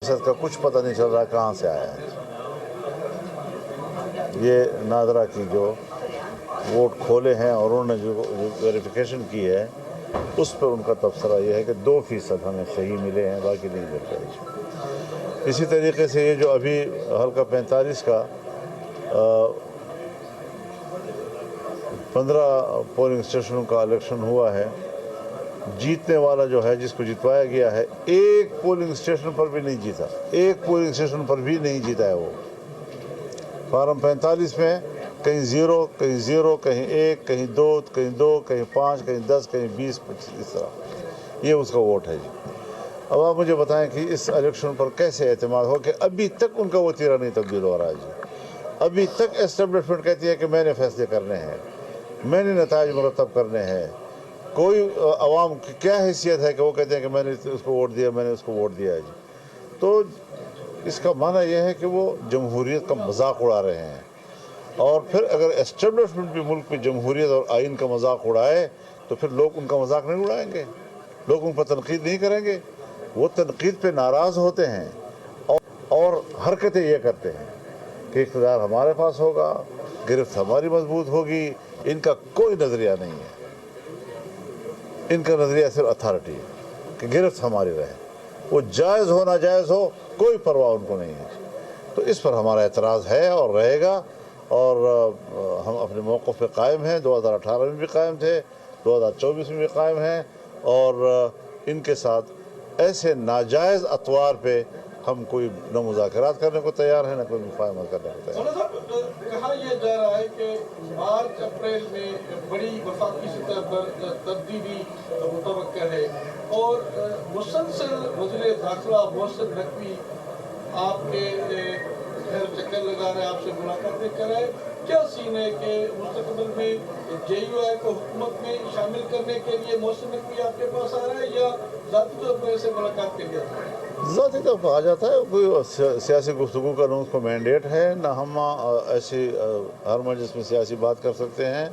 का कुछ पता नहीं चल रहा कहाँ से आया है। ये नादरा की जो वोट खोले हैं और उन्होंने जो वेरिफिकेशन की है उस पर उनका तबसरा ये है कि 2% हमें सही मिले हैं, बाकी नहीं मिल रहे। इसी तरीके से ये जो अभी हल्का 45 का 15 पोलिंग स्टेशनों का इलेक्शन हुआ है, जीतने वाला जो है जिसको जितवाया गया है एक पोलिंग स्टेशन पर भी नहीं जीता, एक पोलिंग स्टेशन पर भी नहीं जीता है वो। फार्म 45 में कहीं 0 कहीं 0 कहीं 1 कहीं 2 कहीं 2 कहीं 5 कहीं 10 कहीं 20 25 इस तरह ये उसका वोट है जी। अब आप मुझे बताएं कि इस इलेक्शन पर कैसे एतमाद हो कि अभी तक उनका वो तीरा नहीं तब्दील हो रहा है जी। अभी तक एस्टेब्लिशमेंट कहती है कि मैंने फैसले करने हैं, मैंने नताइज मुरतब करने हैं। कोई अवाम की क्या हैसियत है कि वो कहते हैं कि मैंने उसको वोट दिया, मैंने उसको वोट दिया है जी। तो इसका माना यह है कि वो जमहूरियत का मजाक उड़ा रहे हैं। और फिर अगर एस्टेब्लिशमेंट भी मुल्क में जमहूरियत और आइन का मजाक उड़ाए तो फिर लोग उनका मजाक नहीं उड़ाएंगे, लोग उन पर तनकीद नहीं करेंगे। वो तनकीद पे नाराज़ होते हैं और हरकतें ये करते हैं कि इक़्तिदार हमारे पास होगा, गिरफ्त हमारी मजबूत होगी। इनका कोई नज़रिया नहीं है, इनका नज़रिया सिर्फ अथॉरिटी है कि गिरफ्त हमारी रहे, वो जायज़ हो ना जायज़ हो कोई परवाह उनको नहीं है। तो इस पर हमारा एतराज़ है और रहेगा और हम अपने मौक़िफ़ पे कायम हैं। 2018 में भी कायम थे, 2024 में भी कायम हैं और इनके साथ ऐसे नाजायज़ अतवार पे हम कोई न मुज़ाकरात करने को तैयार हैं न कोई मुफ़ाहमत करने को तैयार हैं। कहा यह जा रहा है कि मार्च अप्रैल में बड़ी वफाकी सतह पर तब्दीली मुतवक्का है और मुसलसल वज़ीर दाखिला मोहसिन नकवी आपके घर चक्कर लगा रहे, आपसे मुलाकातें कर रहे। क्या सीन है कि मुस्तकबिल में JUI को हुकूमत में शामिल करने के लिए मोहसिन नकवी आपके पास आ रहा है या ज़ाती तौर पर ऐसे मुलाकात के लिए आता है? ज़ाती तौर पर आ जाता है, कोई सियासी गुफ्तगू का न उसको मैंडेट है न हम ऐसी हर मजलिस में सियासी बात कर सकते हैं।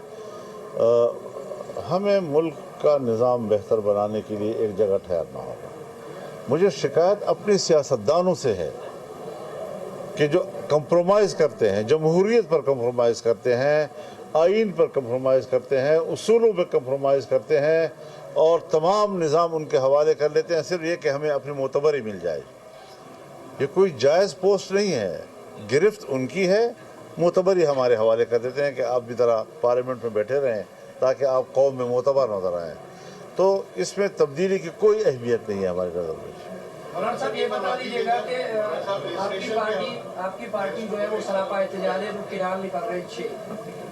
हमें मुल्क का निज़ाम बेहतर बनाने के लिए एक जगह ठहरना होगा। मुझे शिकायत अपनी सियासतदानों से है कि जो कंप्रोमाइज़ करते हैं, जमहूरियत पर कंप्रोमाइज़ करते हैं, आइन पर कंप्रोमाइज़ करते हैं, उसूलों पर कंप्रोमाइज़ करते हैं और तमाम निज़ाम उनके हवाले कर लेते हैं सिर्फ ये कि हमें अपनी मोतबरी मिल जाए। ये कोई जायज़ पोस्ट नहीं है, गिरफ्त उनकी है, मोतबरी हमारे हवाले कर देते हैं कि आप भी ज़रा पार्लियामेंट में बैठे रहें ताकि आप कौम में मोतबर नजर आएँ। तो इसमें तब्दीली की कोई अहमियत नहीं है हमारी नज़र में। मौलाना साहब ये बता दीजिएगा कि आपकी पार्टी जो है वो सरापा एहतजाज है, वो किरान निकल रही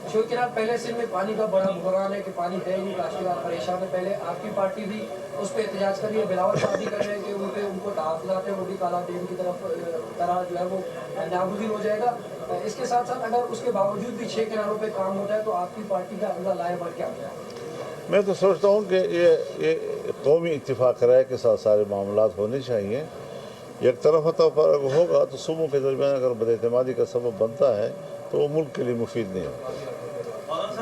छो किरान पहले से में पानी का बड़ा बहरान है कि पानी है ही नहीं, काश्तकार परेशान है। पहले आपकी पार्टी भी उस पर एहतजाज कर रही है, बिलावल साहब भी कर रहे हैं कि उनको तहफ़्फ़ुज़ात है वो भी काला दिन की तरह जो है वो नागुज़ीर हो जाएगा। इसके साथ साथ अगर उसके बावजूद भी 6 किनारों पर काम होता है तो आपकी पार्टी का अगला लाएबर क्या होगा? मैं तो सोचता हूँ कि ये कौमी इत्तिफाक राय के साथ सारे मामलात होने चाहिए। एक तरफा पर अगर होगा तो सूबों के दरमियान अगर बदएतमादी का सबब बनता है तो वो मुल्क के लिए मुफीद नहीं होगा।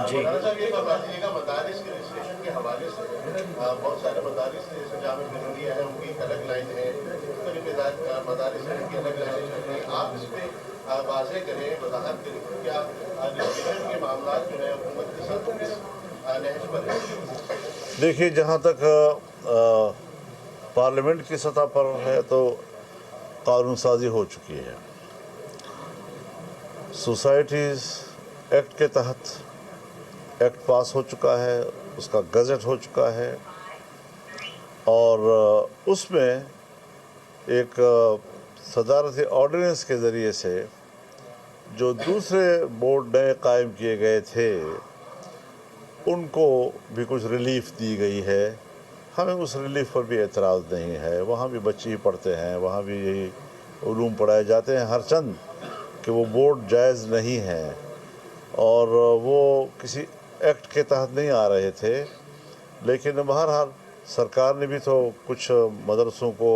जी ये बताइएगा, मदारिस के रजिस्ट्रेशन के हवाले से बहुत सारे मदारिस जैसे जामिया मिल्लिया है उनकी एक अलग लाइन है, मदारिस है उनकी अलग लाइन है। आप इस पर वाज़ेह करें, वजाहत करें क्या रजिस्ट्रेशन के मामला जो है हुकूमत के साथ किस नहज पर है? देखिए, जहाँ तक पार्लियामेंट की सतह पर है तो कानून साजी हो चुकी है। सोसाइटीज़ एक्ट के तहत एक्ट पास हो चुका है, उसका गज़ट हो चुका है और उसमें एक सदारती ऑर्डिनेंस के ज़रिए से जो दूसरे बोर्ड नए कायम किए गए थे उनको भी कुछ रिलीफ दी गई है। हमें उस रिलीफ पर भी एतराज़ नहीं है। वहाँ भी बच्चे ही पढ़ते हैं, वहाँ भी यही उलूम पढ़ाए जाते हैं हर चंद कि वो बोर्ड जायज़ नहीं है और वो किसी एक्ट के तहत नहीं आ रहे थे। लेकिन बहरहाल सरकार ने भी तो कुछ मदरसों को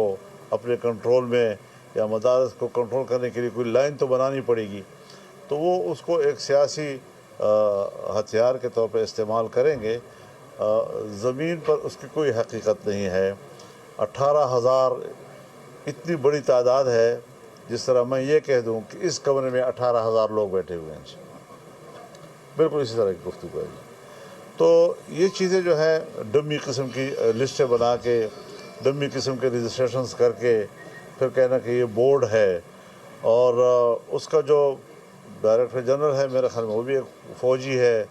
अपने कंट्रोल में या मदारस को कंट्रोल करने के लिए कोई लाइन तो बनानी पड़ेगी, तो वो उसको एक सियासी हथियार के तौर पर इस्तेमाल करेंगे। ज़मीन पर उसकी कोई हकीकत नहीं है। 18,000 इतनी बड़ी तादाद है, जिस तरह मैं ये कह दूं कि इस कमरे में 18,000 लोग बैठे हुए हैं, बिल्कुल इसी तरह की गुफ्तगू है। तो ये चीज़ें जो है डमी किस्म की लिस्टें बना के, डमी किस्म के रजिस्ट्रेशंस करके फिर कहना कि ये बोर्ड है, और उसका जो डायरेक्टर जनरल है मेरे ख्याल में वो भी एक फ़ौजी है,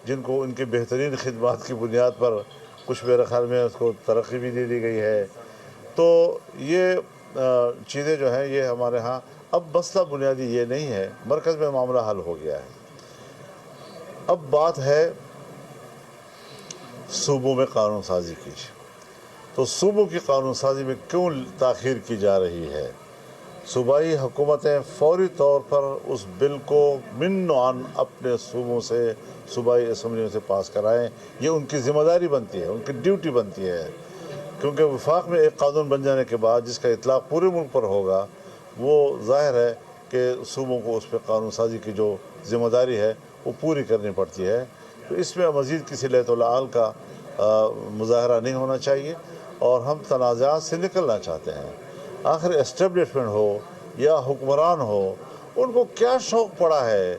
जिनको उनकी बेहतरीन खिदमात की बुनियाद पर कुछ मेरे ख्याल में उसको तरक्की भी दे दी गई है। तो ये चीज़ें जो हैं ये हमारे यहाँ अब मसला बुनियादी ये नहीं है, मरकज़ में मामला हल हो गया है। अब बात है सूबों में कानून साजी की। तो सूबों की कानून साजी में क्यों ताख़ीर की जा रही है? सूबाई हुकूमतें फौरी तौर पर उस बिल को मिन-नुआन अपने सूबों से, सूबाई असम्बलियों से पास कराएं। ये उनकी ज़िम्मेदारी बनती है, उनकी ड्यूटी बनती है, क्योंकि वफाक में एक कानून बन जाने के बाद जिसका इतलाक़ पूरे मुल्क पर होगा, वो ज़ाहिर है कि सूबों को उस पर कानून साजी की जो ज़िम्मेदारी है वो पूरी करनी पड़ती है। तो इसमें मज़ीद किसी लैतुल-आल का मुज़ाहरा नहीं होना चाहिए, और हम तनाज़ात से निकलना चाहते हैं। आखिर एस्टेब्लिशमेंट हो या हुक्मरान हो, उनको क्या शौक़ पड़ा है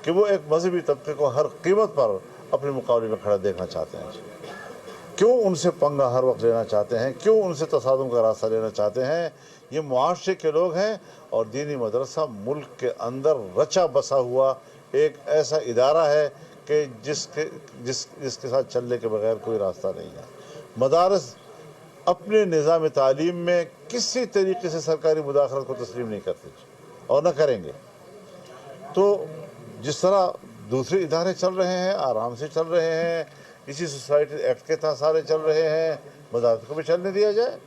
कि वो एक मजहबी तबके को हर कीमत पर अपने मुकाबले में खड़ा देखना चाहते हैं? क्यों उनसे पंगा हर वक्त लेना चाहते हैं? क्यों उनसे तसादुम का रास्ता लेना चाहते हैं? ये मुआशरे के लोग हैं, और दीनी मदरसा मुल्क के अंदर रचा बसा हुआ एक ऐसा इदारा है कि जिसके साथ चलने के बगैर कोई रास्ता नहीं है। मदारस अपने निज़ाम तालीम में किसी तरीके से सरकारी मुदाखलत को तस्लीम नहीं करते और न करेंगे। तो जिस तरह दूसरे इदारे चल रहे हैं, आराम से चल रहे हैं, इसी सोसाइटी एक्ट के तहत सारे चल रहे हैं, मदारस को भी चलने दिया जाए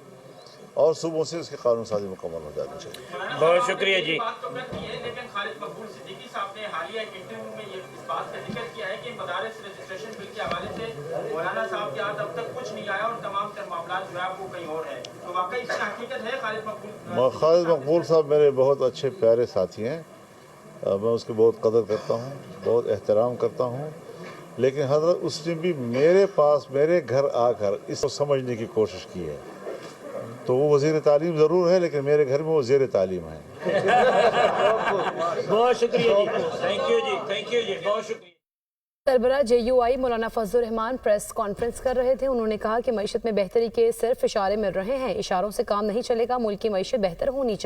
और सूबों से इसकी कानून साजी मुकम्मल हो जानी चाहिए। बहुत शुक्रिया जी। बात तो करती है, लेकिन खालिद मकबूल सिद्दीकी साहब ने हालिया एक इंटरव्यू में ये इस बात का जिक्र किया है कि मदारिस रजिस्ट्रेशन बिल के हवाले से मौलाना साहब के हाथ अब तक कुछ नहीं आया और तमाम तर मामला जो है वो कहीं और है। तो वाकई इसकी हकीकत है खालिद मकबूल? खालिद मकबूल साहब मेरे बहुत अच्छे प्यारे साथी हैं, मैं उसकी बहुत कदर करता हूँ, बहुत एहतराम करता हूँ, लेकिन हज़रत उसने भी मेरे पास, मेरे घर आकर इसको समझने की कोशिश की है। तो वो वज़ीर तालीम ज़रूर है, लेकिन मेरे घर में वो ज़ेर तालीम है। बहुत शुक्रिया जी, थैंक यू जी, बहुत शुक्रिया। सरबराह JUI मौलाना फजलुर रहमान प्रेस कॉन्फ्रेंस कर रहे थे। उन्होंने कहा कि मईशत में बेहतरी के सिर्फ इशारे मिल रहे हैं, इशारों से काम नहीं चलेगा, मुल्क की मईशत बेहतर होनी चाहिए।